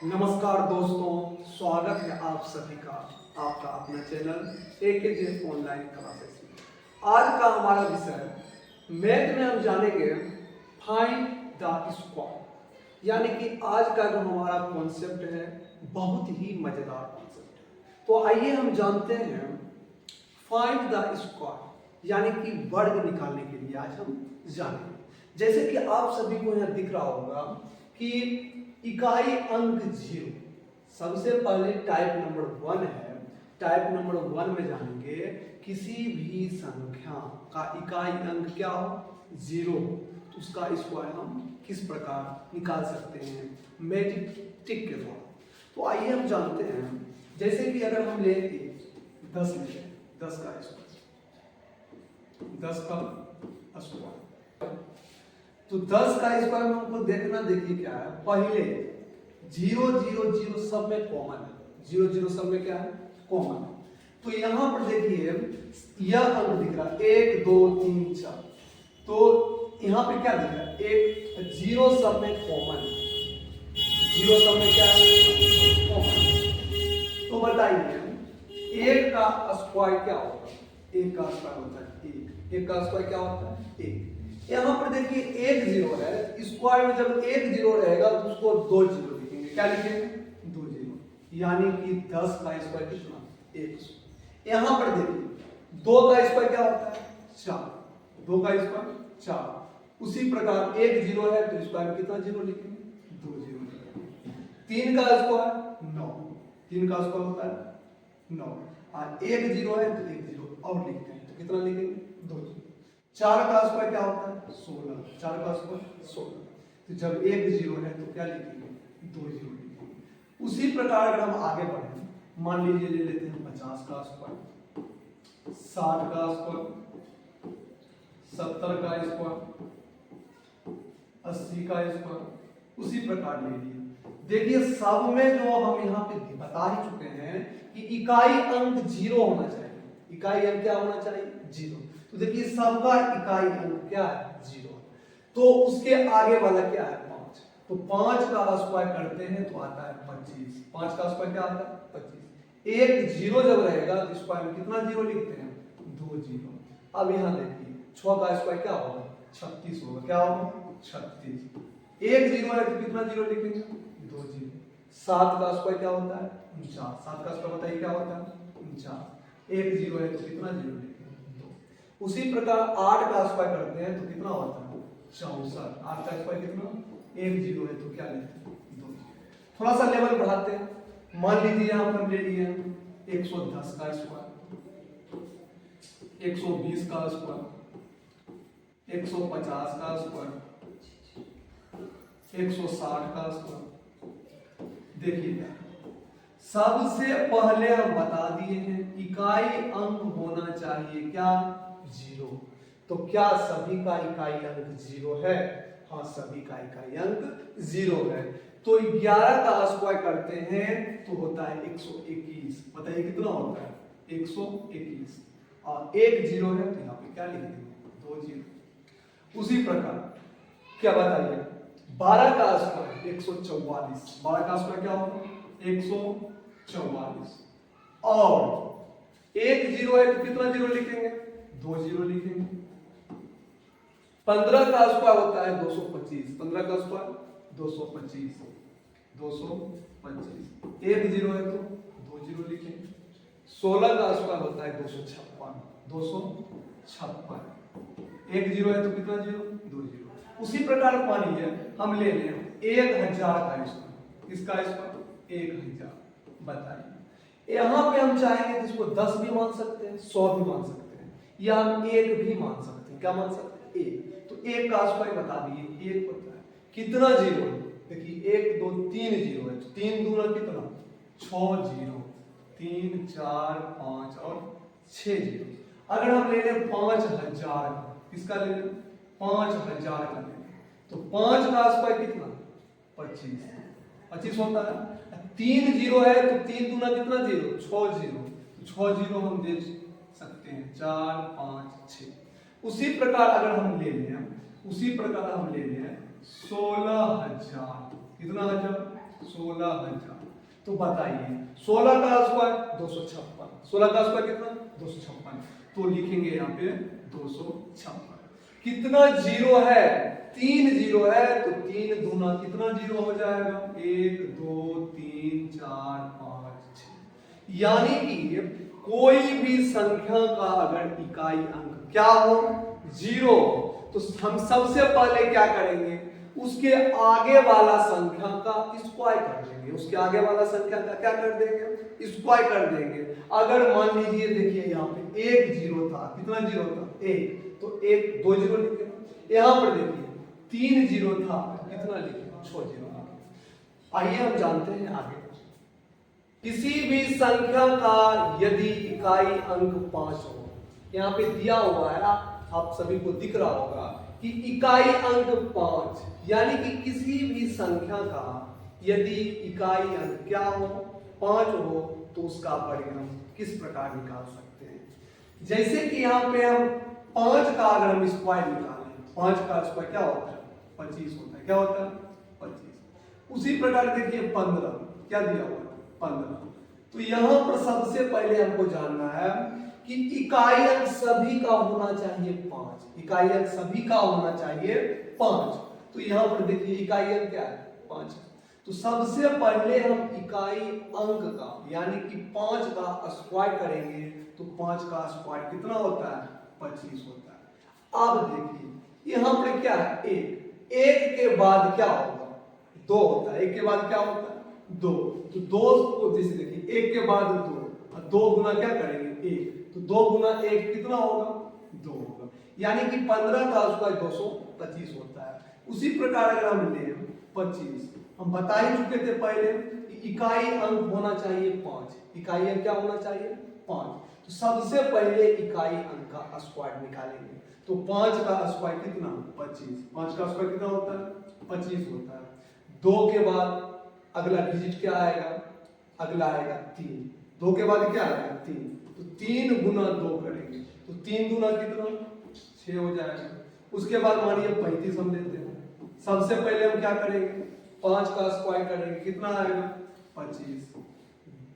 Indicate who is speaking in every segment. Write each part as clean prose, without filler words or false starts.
Speaker 1: नमस्कार दोस्तों, स्वागत है आप सभी का आपका अपना चैनल AKJ ऑनलाइन क्लासेस में। आज का हमारा विषय मैथ में हम जानेंगे फाइंड द स्क्वायर, यानी कि आज का जो हमारा कॉन्सेप्ट है बहुत ही मजेदार कॉन्सेप्ट है। तो आइए हम जानते हैं फाइंड द स्क्वायर, यानी कि वर्ग निकालने के लिए आज हम जानेंगे। जैसे कि आप सभी को यहाँ दिख रहा होगा कि इकाई अंक 0, सबसे पहले टाइप नंबर 1 है। टाइप नंबर 1 में जानेंगे किसी भी संख्या का इकाई अंक क्या हो, 0, तो उसका स्क्वायर हम किस प्रकार निकाल सकते हैं मैजिक के द्वारा। तो आइए हम जानते हैं, जैसे कि अगर हम लेंगे 10 लेते हैं, 10 का स्क्वायर, तो 10 का स्क्वायर में हमको देखना, देखिए क्या है, पहले 0 0 0 सब में कॉमन है, 0 0 सब में क्या है, कॉमन है। तो यहां पर देखिए यह अंक दिख रहा है 1 2 3 4, तो यहां पे क्या दिख रहा है, एक 0 सब में कॉमन है, 0 सब में क्या है, कॉमन। तो बताइए 1 का स्क्वायर क्या होता है, 1 का स्क्वायर होता है 1, 1 का स्क्वायर क्या होता है 1। यहां पर देखिए 1 0 है, स्क्वायर में जब 1 0 रहेगा तो उसको 2 0 लिखेंगे, क्या लिखेंगे, 2 0, यानी कि 10 का स्क्वायर कितना, 100। यहां पर देखिए 2 का स्क्वायर क्या होता है 4, 2 का स्क्वायर 4। उसी प्रकार 1 0 है तो स्क्वायर में कितना 0 लिखेंगे, 2 0 लिखेंगे। 3 का स्क्वायर 9, 3 का स्क्वायर होता है 9, और 1 0 है तो 1 0 और लिखते हैं, तो कितना लिखेंगे, 2 0। 4 का स्क्वायर क्या होता है 16, 4 का स्क्वायर 16, तो जब 1 0 है तो क्या लिखेंगे, 2 0 लिखेंगे। उसी प्रकार अगर हम आगे बढ़े, मान लीजिए ले लेते हैं 50 का स्क्वायर, 60 का स्क्वायर, 70 का स्क्वायर, 80 का स्क्वायर, उसी प्रकार ले लिए। देखिए सब में जो हम यहाँ पे बता ही चुके हैं कि इकाई अंक 0 होना चाहिए, इकाई अंक क्या होना चाहिए 0। तो देखिए सबका इकाई अंक क्या है 0, तो उसके आगे वाला क्या है 5, तो 5 का स्क्वायर करते हैं तो आता है 25, 5 का स्क्वायर क्या आता है 25। 1 0 जब रहेगा तो स्क्वायर में कितना 0 लिखते हैं, 2 0। अब यहाँ देखिए 6 का स्क्वायर क्या होगा 36 होगा, क्या होगा 36। 1 0 है तो कितना 0 लिखेंगे, 2 0। 7 का स्क्वायर क्या होता है 49, 7 का स्क्वायर बताइए क्या होता है 49। 1 0 है तो कितना 0 लिखेंगे, 2। उसी प्रकार 8 का स्क्वायर करते हैं तो कितना होता है 64, 8 का स्क्वायर कितना, 1 0 है तो क्या लेते हैं 2 0। थोड़ा सा लेवल बढ़ाते हैं, मान लीजिए यहां पर ले लिए 110 का स्क्वायर, 120 का स्क्वायर, 150 का स्क्वायर, 160 का स्क्वायर। देखिए सबसे पहले हम बता दिए हैं इकाई अंक होना चाहिए क्या 0, तो क्या सभी का इकाई अंक 0 है, हाँ सभी का इकाई अंक 0 है। तो 11 का स्क्वायर करते हैं तो होता है 121, बताइए कितना होता है 121, और 1 0 है तो यहाँ पे क्या लिख देंगे 2 0। उसी प्रकार क्या बताइए 12 का स्क्वायर 144, 12 का स्क्वायर क्या होगा 144, और 1 0 है तो कितना 0 लिखेंगे 2 0 लिखेंगे। 15 का स्क्वायर होता है 225, 15 का स्क्वायर 225, 225। 1 0 है तो 2 0 लिखेंगे। 16 का स्क्वायर होता है 256, 256। 1 0 है तो कितना 0, 2 0। उसी प्रकार मानिए हम ले लें 1000 का स्क्वायर, इसका स्क्वायर 1000, बताइए यहां पे हम चाहेंगे तो इसको 10 भी मान सकते हैं, 100 भी मान सकते हैं, या हम 1 भी मान सकते हैं, क्या मान सकते हैं 1। तो 1 का स्क्वायर बता दिए 1 होता है, कितना 0 है, देखिए 1 2 3 0 है, 3 दूना कितना 6 0, 3 4 5 और 6 0। अगर हम ले लें 5000, किसका ले लें 5000 का ले लें, तो 5 का स्क्वायर कितना 25, 25 होता है। 3 0 है तो 3 दूना कितना 0, 6 0, 6 0 हम दे सकते हैं 4 5 6। उसी प्रकार अगर हम ले लें, उसी प्रकार हम ले लें 16000, कितना हजार? 16,000। तो बताइए 16 का स्क्वायर 256, 16 का स्क्वायर कितना? 256। तो लिखेंगे यहाँ पे 256। कितना जीरो है? 3 जीरो है, तो 3 दूना कितना जीरो हो जाएगा? 1 2 3 4 5 6। यानी कि कोई भी संख्या का अगर इकाई अंक क्या हो? जीरो, तो हम सबसे पहले क्या करेंगे? उसके आगे वाला संख्या का स्क्वायर कर देंगे। उसके आगे वाला संख्या का क्या कर देंगे? स्क्वायर कर देंगे। अगर मान लीजिए देखिए यहाँ पे एक जीरो था, कितना जीरो था? एक, तो एक 2 जीरो लिखे। यहाँ पर देखिए 3 जीरो था, कितना लिखे? 6 जीरो लिखे। आइए हम जानते हैं आगे। किसी भी संख्या का यदि इकाई अंक 5 हो, यहाँ पे दिया हुआ है, आप सभी को दिख रहा होगा कि इकाई अंक 5, यानी कि किसी भी संख्या का यदि इकाई अंक क्या हो? 5 हो, तो उसका परिणाम किस प्रकार निकाल सकते हैं? जैसे कि यहाँ पे हम 5 का अगर हम स्क्वायर निकालें, 5 का स्क्वायर क्या होता है? 25 होता है। क्या होता है? 25। उसी प्रकार देखिए 15, क्या दिया हुआ है? 15। तो यहां पर सबसे पहले हमको जानना है कि इकाई अंक सभी का होना चाहिए 5। इकाई अंक सभी का होना चाहिए 5। तो यहां पर देखिए इकाई अंक क्या है? 5। तो सबसे पहले हम इकाई अंक का यानी कि 5 का स्क्वायर करेंगे, तो 5 का स्क्वायर कितना होता है? 25 होता है। अब देखिए यहां पर क्या है? 1, 1 के बाद क्या होगा? 2 होता है। 1 के बाद क्या होता है? 2। तो 2 को जैसे देखिए 1 के बाद 2, और 2 गुना क्या करेंगे? 1। तो 2 गुना 1 कितना होगा? 2 होगा। यानी कि 15 का स्क्वायर 225 होता है। उसी प्रकार अगर हम ले 25, हम बता ही चुके थे पहले कि इकाई अंक होना चाहिए 5। इकाई अंक क्या होना चाहिए? 5। तो सबसे पहले इकाई अंक का स्क्वायर निकालेंगे। तो 5 का स्क्वायर कितना? 25। 5 का स्क्वायर कितना होता है? 25 होता है। 2 के बाद अगला डिजिट क्या आएगा? अगला आएगा 3। 2 के बाद क्या आएगा? 3। तो 3 गुना 2 करेंगे, तो 3 गुना कितना? 6 हो जाएगा। उसके बाद मानिए 35 हम लेते हैं। सबसे पहले हम क्या करेंगे? 5 का स्क्वायर करेंगे, कितना आएगा? 25।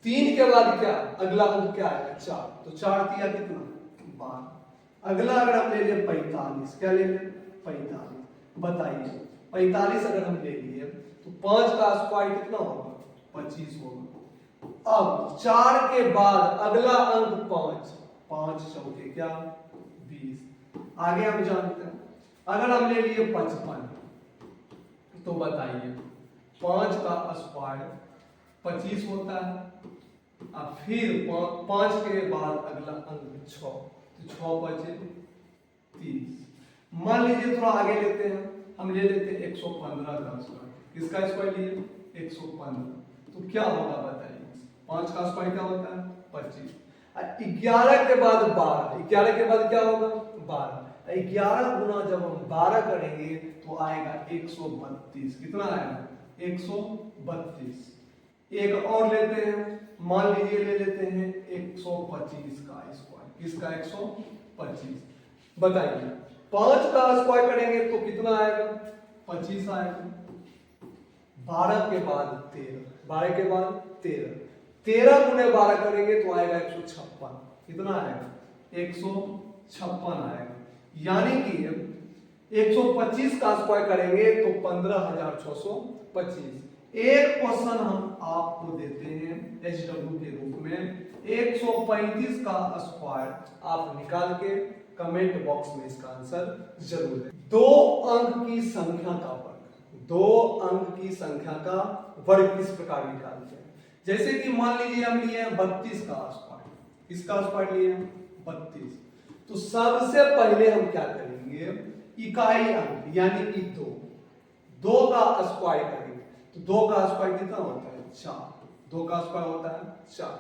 Speaker 1: 3 के बाद क्या? अगला अंक क्या आएगा? 4। तो 4 दिया कितना? 12। अगला अगर हम ले लें 45, क्या ले लें? 45। बताइए 45 अगर हम ले लिए तो 5 का स्क्वायर कितना होगा? 25 होगा। अब 4 के बाद अगला अंक 5, 5 चौके क्या? 20। आगे हम जानते हैं अगर हम ले लिए 55, तो बताइए 5 का स्क्वायर 25 होता है। अब फिर 5 के बाद अगला अंक 6, तो 6 बचे 30। मान लीजिए थोड़ा आगे लेते हैं, हम ले लेते हैं 115 का स्क्वायर। किसका स्क्वायर लिए? 115। तो क्या होगा बताइए? 5 का स्क्वायर क्या होता है? 25। 11 के बाद 12, 11 के बाद क्या होगा? 12। 11 गुना जब हम 12 करेंगे तो आएगा 132। कितना आएगा? 132। एक और लेते हैं, मान लीजिए ले लेते हैं 125 का स्क्वायर। किसका? 125। बताइए 5 का स्क्वायर करेंगे तो कितना आएगा? 25 आएगा। 12 के बाद 13, 12 के बाद 13, 13 गुने 12 करेंगे तो आएगा 156। कितना आएगा? 156 आएगा। यानी कि 125 का स्क्वायर करेंगे तो 15,625। एक क्वेश्चन हम आपको देते हैं HW के रूप में, 135 का स्क्वायर आप निकाल के कमेंट बॉक्स में इसका आंसर जरूर दें। 2 अंक की संख्या का वर्ग, 2 अंक की संख्या का वर्ग किस प्रकार निकालते हैं? जैसे कि मान लीजिए हम लिए 32 का स्क्वायर। किसका स्क्वायर लिए? 32। तो सबसे पहले हम क्या करेंगे? इकाई अंक यानी कि 2 का स्क्वायर करेंगे। तो 2 का स्क्वायर कितना होता है? 4। 2 का स्क्वायर होता है 4।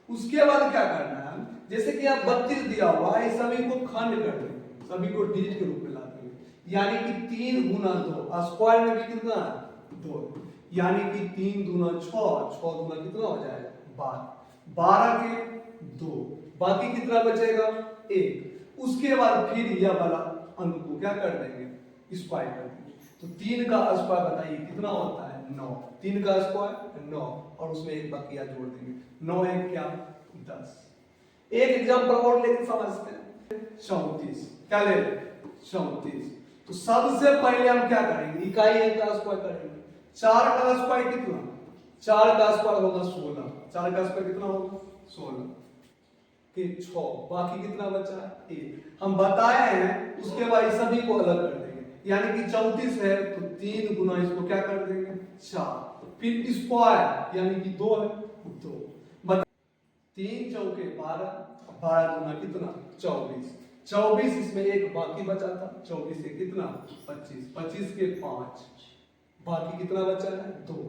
Speaker 1: उसके बाद क्या करना है? जैसे कि आप 32 दिया हुआ है, सभी को खंड कर देंगे, सभी को डिजिट के रूप में ला देंगे। यानी कि 3 गुना 2, स्क्वायर में भी कितना है? 2। यानी कि 3 दूना 6, 6 दूना कितना हो जाएगा? 12। 12 के 2, बाकी कितना बचेगा? 1। उसके बाद फिर यह वाला अंक को क्या कर देंगे? स्क्वायर कर देंगे। तो 3 का स्क्वायर बताइए कितना होता है? 9, 3 का स्क्वायर 9 और उसमें एक बकिया जोड़ देंगे, 9 एक क्या 10। एक एग्जांपल और लेके समझते हैं, 34 क्या ले 34। तो सबसे पहले हम क्या करेंगे, इकाई अंक का स्क्वायर करेंगे। 4 का स्क्वायर कितना, 4 का स्क्वायर होगा 16, 4 का स्क्वायर कितना होगा 16 के 6, बाकी कितना बचा 1। हम बताए हैं उसके बाद सभी को अलग कर देंगे, यानी कि 34 है तो 3 गुना इसको क्या कर देंगे 4, फिर स्क्वायर यानी कि 2 है 2, 3 चौके 12, 12 गुना कितना 24, 24 इसमें एक बाकी बचा था, 24 से कितना 25, 25 के 5, बाकी कितना बचा है 2।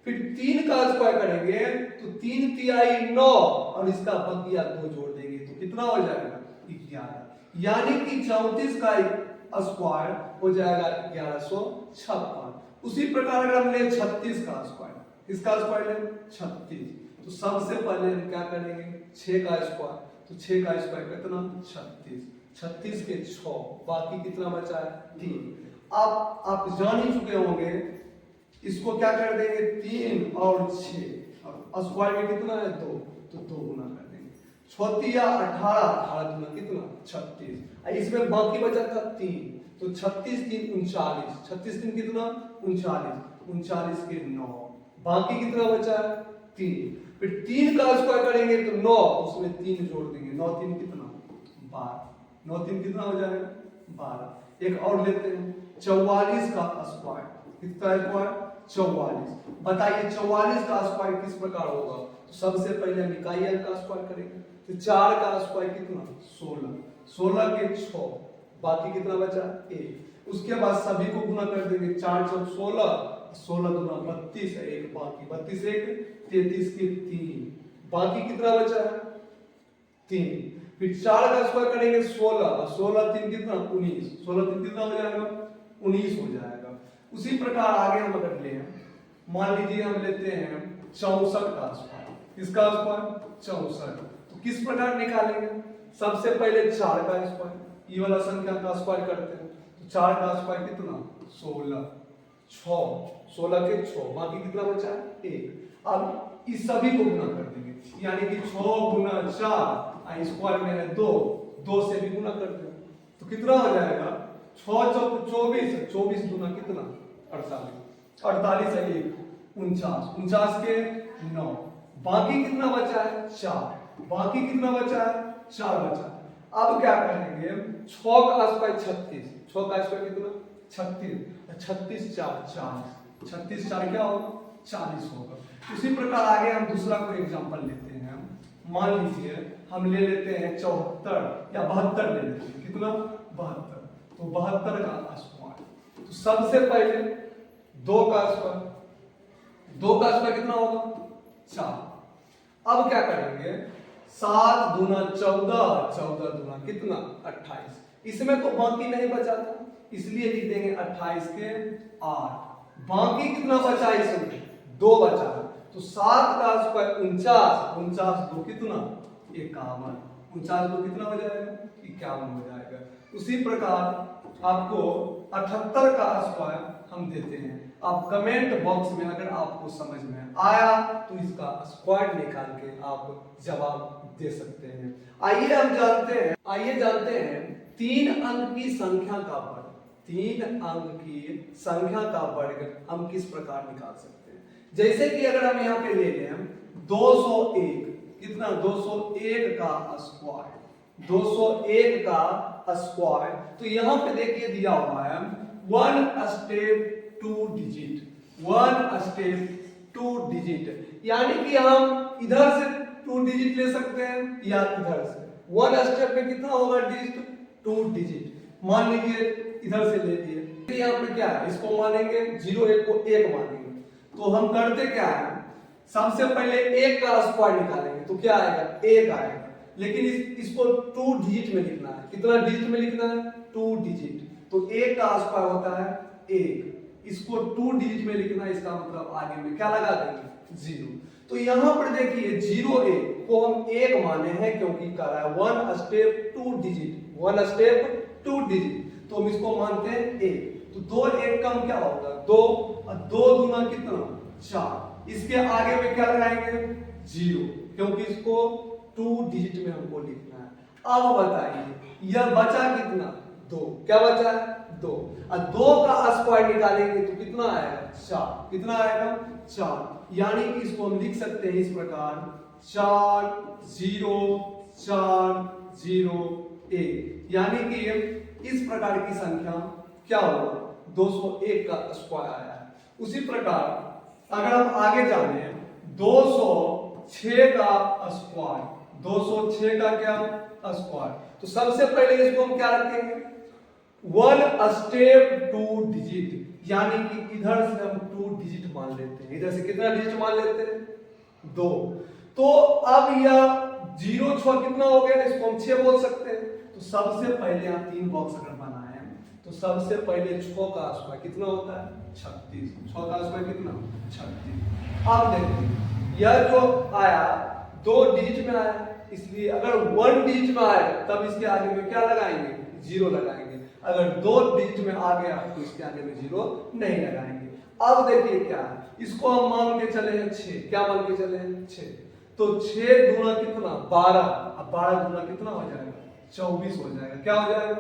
Speaker 1: फिर 3 का स्क्वायर करेंगे तो 3 तिहाई 9 और इसका बकिया 2 जोड़ देंगे तो कितना हो जाएगा 11, यानी कि 34 का स्क्वायर हो जाएगा 1156। उसी प्रकार अगर हम ले 36 का स्क्वायर, इसका स्क्वायर ले 36, तो सबसे पहले हम क्या करेंगे 6 का स्क्वायर, तो 6 का स्क्वायर कितना 36, 36 के 6, बाकी कितना बचा है 3। अब आप जान ही चुके होंगे इसको क्या कर देंगे 3 और 6 और स्क्वायर में कितना है 2, तो 2 गुना कर देंगे, 36 18, 18 गुना कितना 36, इसमें बाकी बचा था 3, तो 36 3 39, 36 3 कितना 39, 39 के 9, बाकी कितना बचा है 3। फिर 3 का स्क्वायर करेंगे तो 9, उसमें 3 जोड़ देंगे, 9 3 कितना 12, 9 3 कितना हो जाएगा 12। एक और लेते हैं 44 का स्क्वायर, कितना स्क्वायर 44। बताइए 44 का स्क्वायर किस प्रकार होगा, तो सबसे पहले हम इकाई अंक का स्क्वायर करेंगे, तो 4 का स्क्वायर कितना 16, 16 के 6, बाकी कितना बचा 1। उसके बाद सभी को गुना कर देंगे, 4 चौक 16, 16 दूना 32 है, एक बाकी 32 एक 33 के 3, बाकी कितना बचा है 3। फिर 4 का स्क्वायर करेंगे 16, 16 3 कितना 19, 16 3 कितना हो जाएगा 19 हो जाएगा। उसी प्रकार आगे हम अगर ले मान लीजिए हम लेते हैं 64 का स्क्वायर, इसका स्क्वायर 64, तो किस प्रकार निकालेंगे, सबसे पहले 4 का स्क्वायर, ये वाला संख्या का स्क्वायर करते हैं, तो 4 का स्क्वायर कितना 16, 6 16 के 6, बाकी कितना बचा है 1। अब इस सभी को गुना कर देंगे, यानी कि 6 गुना 4 स्क्वायर में है 2, 2 से भी गुना कर देंगे तो कितना हो जाएगा 6 चौक 24, 24 गुना कितना 48, 48 है 1 49, 49 के 9, बाकी कितना बचा है 4, बाकी कितना बचा है 4 बचा है। अब क्या करेंगे 6 का स्क्वायर 36, 6 का स्क्वायर कितना 36, 36 4 40, 36 4 क्या होगा 40 होगा। उसी प्रकार आगे हम दूसरा कोई एग्जांपल लेते हैं, मान लीजिए हम ले लेते हैं 74 या 72 ले लेते हैं, कितना 72, तो 72 का स्क्वायर, तो सबसे पहले 2 का स्क्वायर, 2 का स्क्वायर कितना होगा 4। अब क्या करेंगे 7 दूना 14, 14 दूना कितना 28, इसमें तो बाकी नहीं बचा था इसलिए लिख देंगे 28 के 8, बाकी कितना बचा इसमें 2 बचा, तो 7 का स्क्वायर 49, 49 2 कितना 51, 49 2 कितना हो जाएगा 51 हो जाएगा। उसी प्रकार आपको 78 का स्क्वायर हम देते हैं, आप कमेंट बॉक्स में अगर आपको समझ में आया तो इसका स्क्वायर निकाल के आप जवाब दे सकते हैं। आइए जानते हैं 3 अंक की संख्या का वर्ग, 3 अंक की संख्या का वर्ग हम किस प्रकार निकाल सकते हैं। जैसे कि अगर हम यहाँ पे ले लें 201, कितना 201 का स्क्वायर, 201 का स्क्वायर, तो यहाँ पे देखिए दिया हुआ है 1 स्टेप 2 डिजिट, 1 स्टेप 2 डिजिट, यानी कि हम इधर से 2 डिजिट ले सकते हैं या इधर से। 1 स्टेप में कितना होगा डिजिट 2 डिजिट, मान लीजिए इधर से ले लिए, यहाँ पे क्या है इसको मानेंगे 0 1 को 1 मानेंगे, तो हम करते क्या है सबसे पहले 1 का स्क्वायर निकालेंगे तो क्या आएगा 1 आएगा, लेकिन इसको 2 डिजिट में लिखना है, कितना डिजिट में लिखना है 2 डिजिट, तो 1 का स्क्वायर होता है 1, इसको 2 डिजिट में लिखना है, इसका मतलब आगे में क्या लगा देंगे 0। तो यहाँ पर देखिए 0 1 को हम 1 माने हैं क्योंकि कह रहा है 1 स्टेप 2 डिजिट, 1 स्टेप 2 डिजिट, तो हम इसको मानते हैं 1। तो 2 एक कम क्या होगा 2, और 2 दूना कितना 4। इसके आगे में क्या लगाएंगे 0, क्योंकि इसको 2 डिजिट में हमको लिखना है। अब बताइए यह बचा कितना 2, क्या बचा है 2, और 2 का स्क्वायर निकालेंगे तो कितना आएगा 4, कितना आएगा 4। यानी कि इसको हम लिख सकते हैं इस प्रकार 4 0 4 0 1, यानी कि इस प्रकार की संख्या क्या होगा 201 का स्क्वायर आया है। उसी प्रकार अगर हम आगे जाने 206 का स्क्वायर, 206 का क्या स्क्वायर, तो सबसे पहले इसको हम क्या रखेंगे 1 स्टेप 2 डिजिट, यानी कि इधर से हम 2 डिजिट मान लेते हैं। इधर से कितना डिजिट मान लेते हैं 2। तो अब यह 0 6 कितना हो गया, इसको हम 6 बोल सकते हैं। तो सबसे पहले आप 3 बॉक्स अगर बनाए तो सबसे पहले 6 का स्क्वायर कितना होता है 36, 6 का स्क्वायर कितना 36। अब देखिए यह जो आया 2 डिजिट में आया, इसलिए अगर 1 डिजिट में आए तब इसके आगे में क्या लगाएंगे 0 लगाएंगे, अगर 2 डिजिट में आ गया तो इसके आगे में 0 नहीं लगाएंगे। अब देखिए क्या है, इसको हम मान के चले हैं 6, क्या मान के चले हैं 6, तो 6 दूना कितना 12, अब 12 दूना कितना हो जाएगा 24 हो जाएगा, क्या हो जाएगा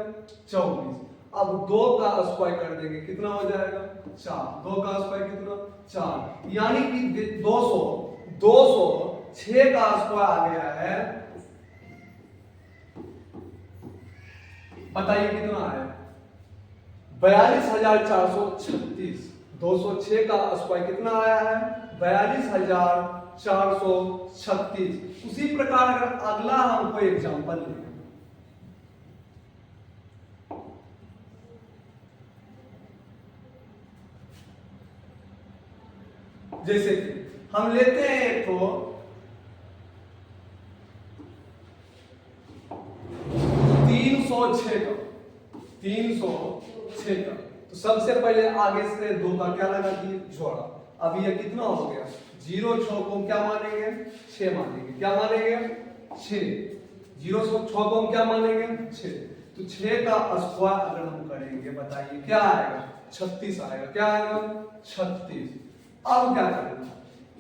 Speaker 1: 24। अब 2 का स्क्वायर कर देंगे कितना हो जाएगा 4, 2 का स्क्वायर कितना 4, यानी कि 206 का स्क्वायर आ गया है, बताइए कितना है 42,436। 206 का स्क्वायर कितना आया है 42,436। उसी प्रकार अगर अगला हम कोई एग्जांपल लें, जैसे कि हम लेते हैं एक तो 306 का, 306 का, तो सबसे पहले आगे से 2 का क्या लगा दिए जोड़ा। अब ये कितना हो गया 0 6 को क्या मानेंगे 6 मानेंगे, क्या मानेंगे 6, 0 6 को हम क्या मानेंगे 6, तो 6 का स्क्वायर अगर हम करेंगे बताइए क्या आएगा 36 आएगा, क्या आएगा 36। अब क्या करना,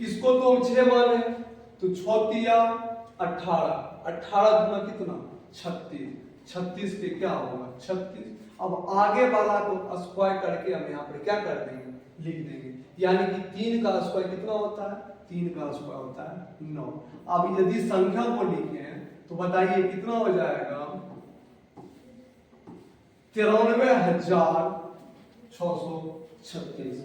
Speaker 1: इसको तो हम 6 माने तो 6 तिया 18, 18 दूना कितना 36, 36 पे क्या होगा 36। अब आगे वाला को स्क्वायर करके हम यहाँ पर क्या कर देंगे लिख देंगे, यानी कि 3 का स्क्वायर कितना होता है 3 का स्क्वायर होता है 9। अब यदि संख्या को लिखें तो बताइए कितना हो जाएगा 93,636।